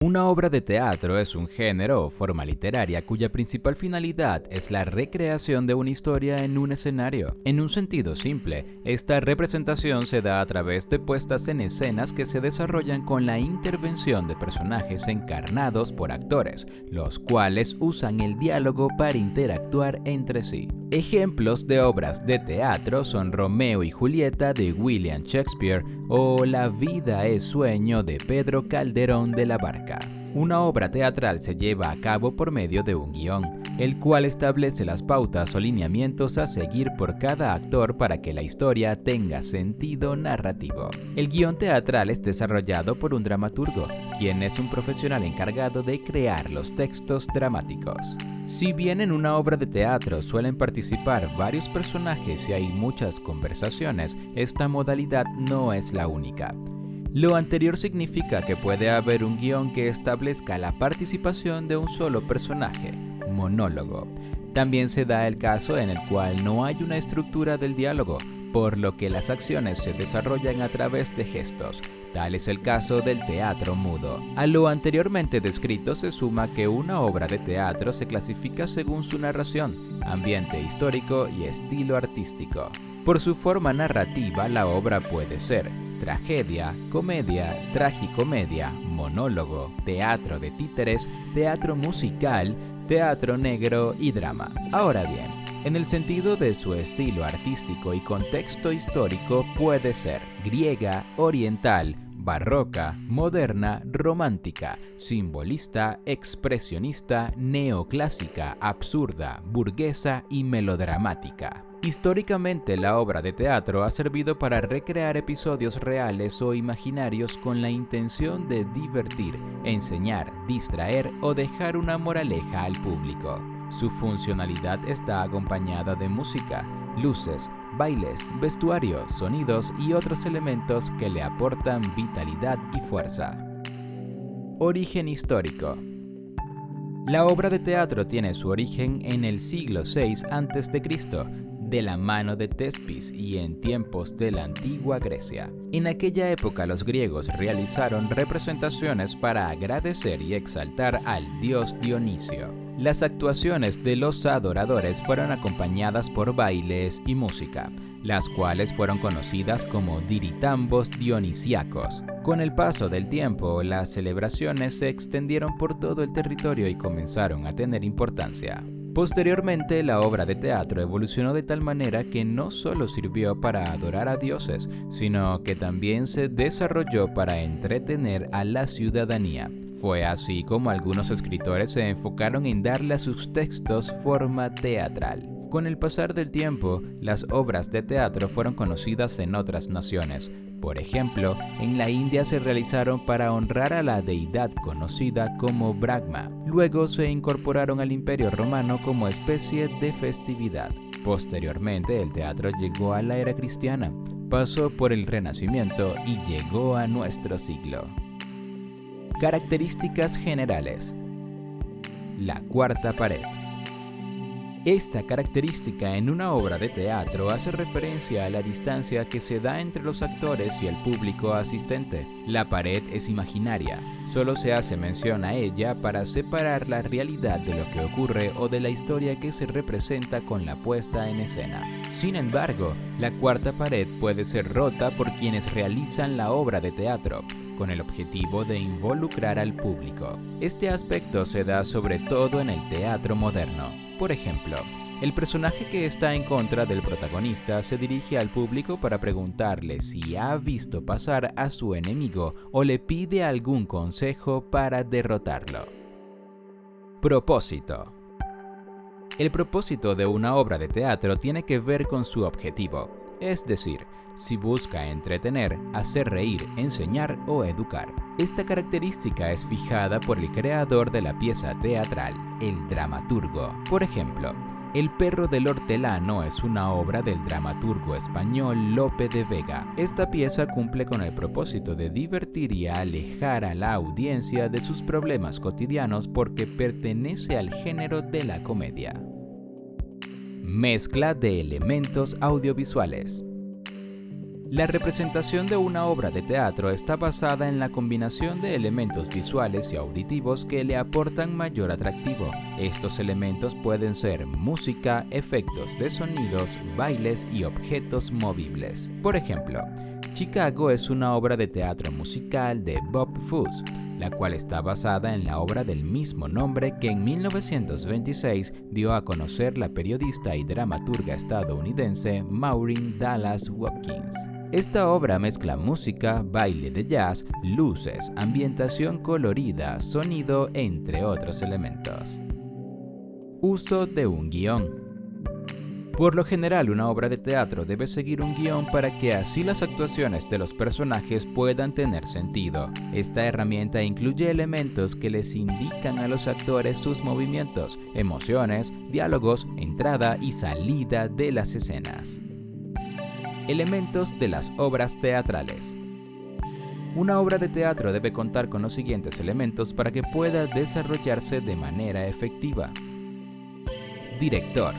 Una obra de teatro es un género o forma literaria cuya principal finalidad es la recreación de una historia en un escenario. En un sentido simple, esta representación se da a través de puestas en escenas que se desarrollan con la intervención de personajes encarnados por actores, los cuales usan el diálogo para interactuar entre sí. Ejemplos de obras de teatro son Romeo y Julieta de William Shakespeare o La vida es sueño de Pedro Calderón de la Barca. Una obra teatral se lleva a cabo por medio de un guión, el cual establece las pautas o lineamientos a seguir por cada actor para que la historia tenga sentido narrativo. El guión teatral es desarrollado por un dramaturgo, quien es un profesional encargado de crear los textos dramáticos. Si bien en una obra de teatro suelen participar varios personajes y hay muchas conversaciones, esta modalidad no es la única. Lo anterior significa que puede haber un guión que establezca la participación de un solo personaje, monólogo. También se da el caso en el cual no hay una estructura del diálogo, por lo que las acciones se desarrollan a través de gestos. Tal es el caso del teatro mudo. A lo anteriormente descrito se suma que una obra de teatro se clasifica según su narración, ambiente histórico y estilo artístico. Por su forma narrativa, la obra puede ser tragedia, comedia, tragicomedia, monólogo, teatro de títeres, teatro musical, teatro negro y drama. Ahora bien, en el sentido de su estilo artístico y contexto histórico puede ser griega, oriental, barroca, moderna, romántica, simbolista, expresionista, neoclásica, absurda, burguesa y melodramática. Históricamente, la obra de teatro ha servido para recrear episodios reales o imaginarios con la intención de divertir, enseñar, distraer o dejar una moraleja al público. Su funcionalidad está acompañada de música, luces, bailes, vestuario, sonidos y otros elementos que le aportan vitalidad y fuerza. Origen histórico. La obra de teatro tiene su origen en el siglo VI a.C., de la mano de Tespis y en tiempos de la antigua Grecia. En aquella época los griegos realizaron representaciones para agradecer y exaltar al dios Dionisio. Las actuaciones de los adoradores fueron acompañadas por bailes y música, las cuales fueron conocidas como diritambos dionisíacos. Con el paso del tiempo, las celebraciones se extendieron por todo el territorio y comenzaron a tener importancia. Posteriormente, la obra de teatro evolucionó de tal manera que no solo sirvió para adorar a dioses, sino que también se desarrolló para entretener a la ciudadanía. Fue así como algunos escritores se enfocaron en darle a sus textos forma teatral. Con el pasar del tiempo, las obras de teatro fueron conocidas en otras naciones. Por ejemplo, en la India se realizaron para honrar a la deidad conocida como Brahma. Luego se incorporaron al Imperio Romano como especie de festividad. Posteriormente, el teatro llegó a la era cristiana, pasó por el Renacimiento y llegó a nuestro siglo. Características generales. La cuarta pared. Esta característica en una obra de teatro hace referencia a la distancia que se da entre los actores y el público asistente. La pared es imaginaria, solo se hace mención a ella para separar la realidad de lo que ocurre o de la historia que se representa con la puesta en escena. Sin embargo, la cuarta pared puede ser rota por quienes realizan la obra de teatro, con el objetivo de involucrar al público. Este aspecto se da sobre todo en el teatro moderno. Por ejemplo, el personaje que está en contra del protagonista se dirige al público para preguntarle si ha visto pasar a su enemigo o le pide algún consejo para derrotarlo. Propósito. El propósito de una obra de teatro tiene que ver con su objetivo, es decir, si busca entretener, hacer reír, enseñar o educar. Esta característica es fijada por el creador de la pieza teatral, el dramaturgo. Por ejemplo, El perro del hortelano es una obra del dramaturgo español Lope de Vega. Esta pieza cumple con el propósito de divertir y alejar a la audiencia de sus problemas cotidianos porque pertenece al género de la comedia. Mezcla de elementos audiovisuales. La representación de una obra de teatro está basada en la combinación de elementos visuales y auditivos que le aportan mayor atractivo. Estos elementos pueden ser música, efectos de sonidos, bailes y objetos movibles. Por ejemplo, Chicago es una obra de teatro musical de Bob Fosse, la cual está basada en la obra del mismo nombre que en 1926 dio a conocer la periodista y dramaturga estadounidense Maureen Dallas Watkins. Esta obra mezcla música, baile de jazz, luces, ambientación colorida, sonido, entre otros elementos. Uso de un guión. Por lo general, una obra de teatro debe seguir un guión para que así las actuaciones de los personajes puedan tener sentido. Esta herramienta incluye elementos que les indican a los actores sus movimientos, emociones, diálogos, entrada y salida de las escenas. Elementos de las obras teatrales. Una obra de teatro debe contar con los siguientes elementos para que pueda desarrollarse de manera efectiva. Director.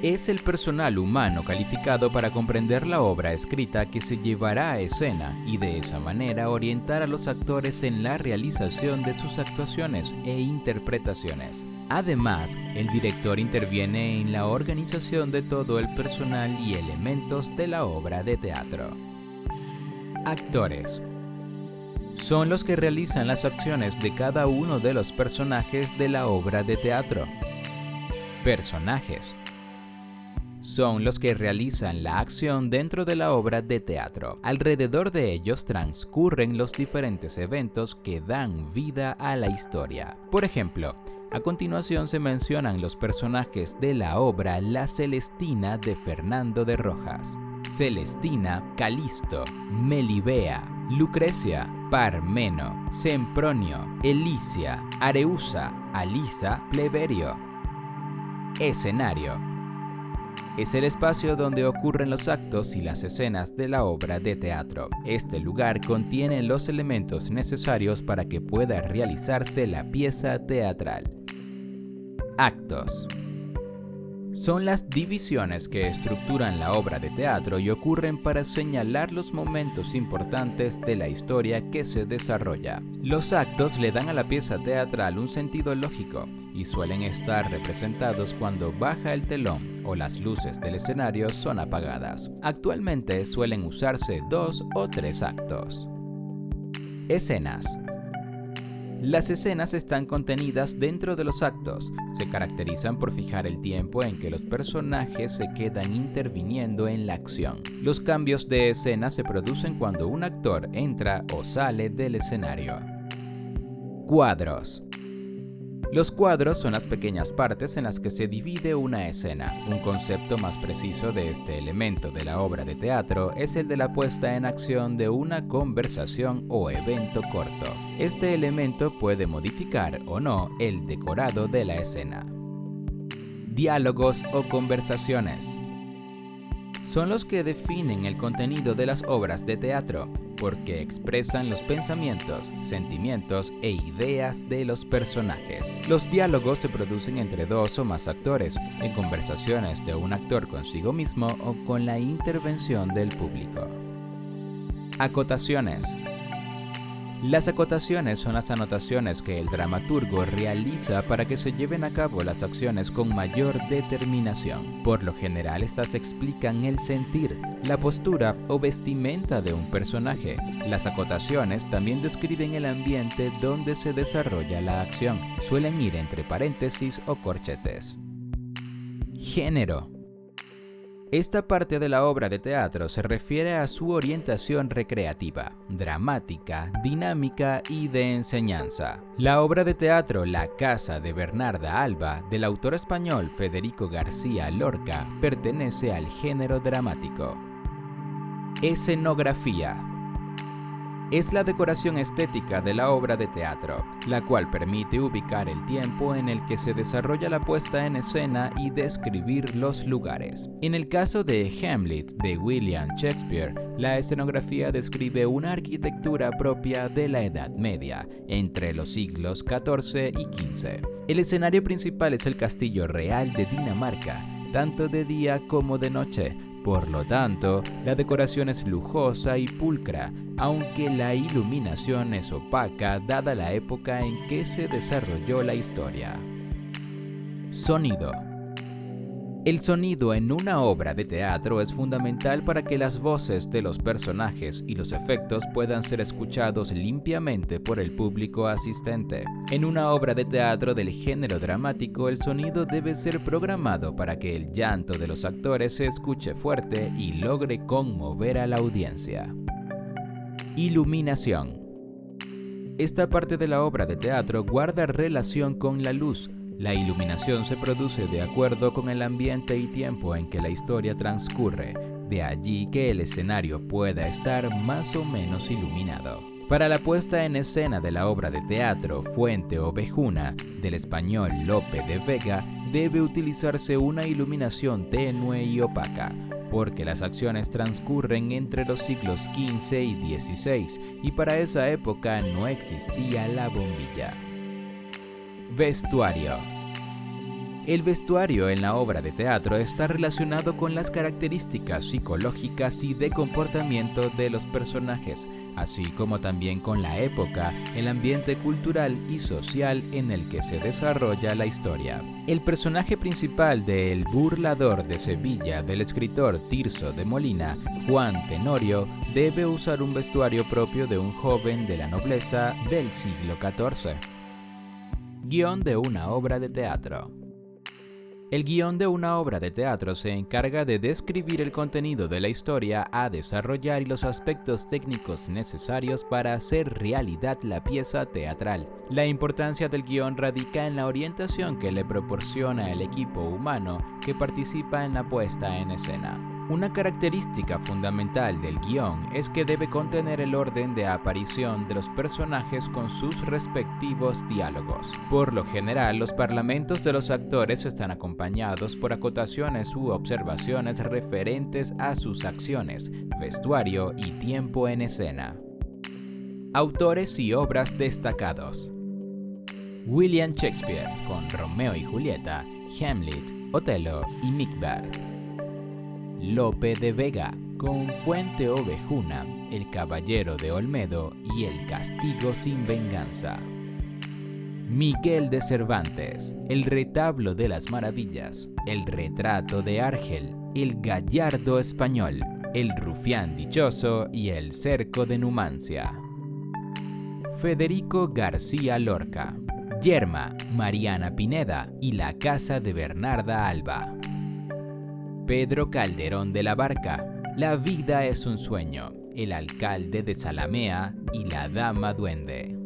Es el personal humano calificado para comprender la obra escrita que se llevará a escena y de esa manera orientar a los actores en la realización de sus actuaciones e interpretaciones. Además, el director interviene en la organización de todo el personal y elementos de la obra de teatro. Actores. Son los que realizan las acciones de cada uno de los personajes de la obra de teatro. Personajes. Son los que realizan la acción dentro de la obra de teatro. Alrededor de ellos transcurren los diferentes eventos que dan vida a la historia. Por ejemplo, a continuación se mencionan los personajes de la obra La Celestina de Fernando de Rojas. Celestina, Calisto, Melibea, Lucrecia, Parmeno, Sempronio, Elicia, Areusa, Alisa, Pleberio. Escenario. Es el espacio donde ocurren los actos y las escenas de la obra de teatro. Este lugar contiene los elementos necesarios para que pueda realizarse la pieza teatral. Actos. Son las divisiones que estructuran la obra de teatro y ocurren para señalar los momentos importantes de la historia que se desarrolla. Los actos le dan a la pieza teatral un sentido lógico y suelen estar representados cuando baja el telón o las luces del escenario son apagadas. Actualmente suelen usarse 2 o 3 actos. Escenas. Las escenas están contenidas dentro de los actos. Se caracterizan por fijar el tiempo en que los personajes se quedan interviniendo en la acción. Los cambios de escena se producen cuando un actor entra o sale del escenario. Cuadros. Los cuadros son las pequeñas partes en las que se divide una escena. Un concepto más preciso de este elemento de la obra de teatro es el de la puesta en acción de una conversación o evento corto. Este elemento puede modificar o no el decorado de la escena. Diálogos o conversaciones. Son los que definen el contenido de las obras de teatro, porque expresan los pensamientos, sentimientos e ideas de los personajes. Los diálogos se producen entre 2 o más actores, en conversaciones de un actor consigo mismo o con la intervención del público. Acotaciones. Las acotaciones son las anotaciones que el dramaturgo realiza para que se lleven a cabo las acciones con mayor determinación. Por lo general, estas explican el sentir, la postura o vestimenta de un personaje. Las acotaciones también describen el ambiente donde se desarrolla la acción. Suelen ir entre paréntesis o corchetes. Género. Esta parte de la obra de teatro se refiere a su orientación recreativa, dramática, dinámica y de enseñanza. La obra de teatro La Casa de Bernarda Alba, del autor español Federico García Lorca, pertenece al género dramático. Escenografía. Es la decoración estética de la obra de teatro, la cual permite ubicar el tiempo en el que se desarrolla la puesta en escena y describir los lugares. En el caso de Hamlet de William Shakespeare, la escenografía describe una arquitectura propia de la Edad Media, entre los siglos XIV y XV. El escenario principal es el Castillo Real de Dinamarca, tanto de día como de noche, Por lo tanto, la decoración es lujosa y pulcra, aunque la iluminación es opaca dada la época en que se desarrolló la historia. Sonido. El sonido en una obra de teatro es fundamental para que las voces de los personajes y los efectos puedan ser escuchados limpiamente por el público asistente. En una obra de teatro del género dramático, el sonido debe ser programado para que el llanto de los actores se escuche fuerte y logre conmover a la audiencia. Iluminación. Esta parte de la obra de teatro guarda relación con la luz. La iluminación se produce de acuerdo con el ambiente y tiempo en que la historia transcurre, de allí que el escenario pueda estar más o menos iluminado. Para la puesta en escena de la obra de teatro Fuente Ovejuna, del español Lope de Vega, debe utilizarse una iluminación tenue y opaca, porque las acciones transcurren entre los siglos XV y XVI, y para esa época no existía la bombilla. Vestuario. El vestuario en la obra de teatro está relacionado con las características psicológicas y de comportamiento de los personajes, así como también con la época, el ambiente cultural y social en el que se desarrolla la historia. El personaje principal de El burlador de Sevilla del escritor Tirso de Molina, Juan Tenorio, debe usar un vestuario propio de un joven de la nobleza del siglo XIV. Guión de una obra de teatro. El guión de una obra de teatro se encarga de describir el contenido de la historia a desarrollar y los aspectos técnicos necesarios para hacer realidad la pieza teatral. La importancia del guión radica en la orientación que le proporciona el equipo humano que participa en la puesta en escena. Una característica fundamental del guión es que debe contener el orden de aparición de los personajes con sus respectivos diálogos. Por lo general, los parlamentos de los actores están acompañados por acotaciones u observaciones referentes a sus acciones, vestuario y tiempo en escena. Autores y obras destacados. William Shakespeare, con Romeo y Julieta, Hamlet, Otelo y Macbeth. Lope de Vega, con Fuente Ovejuna, El caballero de Olmedo y El castigo sin venganza. Miguel de Cervantes, El retablo de las maravillas, El retrato de Argel, El gallardo español, El rufián dichoso y El cerco de Numancia. Federico García Lorca, Yerma, Mariana Pineda y La casa de Bernarda Alba. Pedro Calderón de la Barca, La vida es un sueño, El alcalde de Zalamea y La dama duende.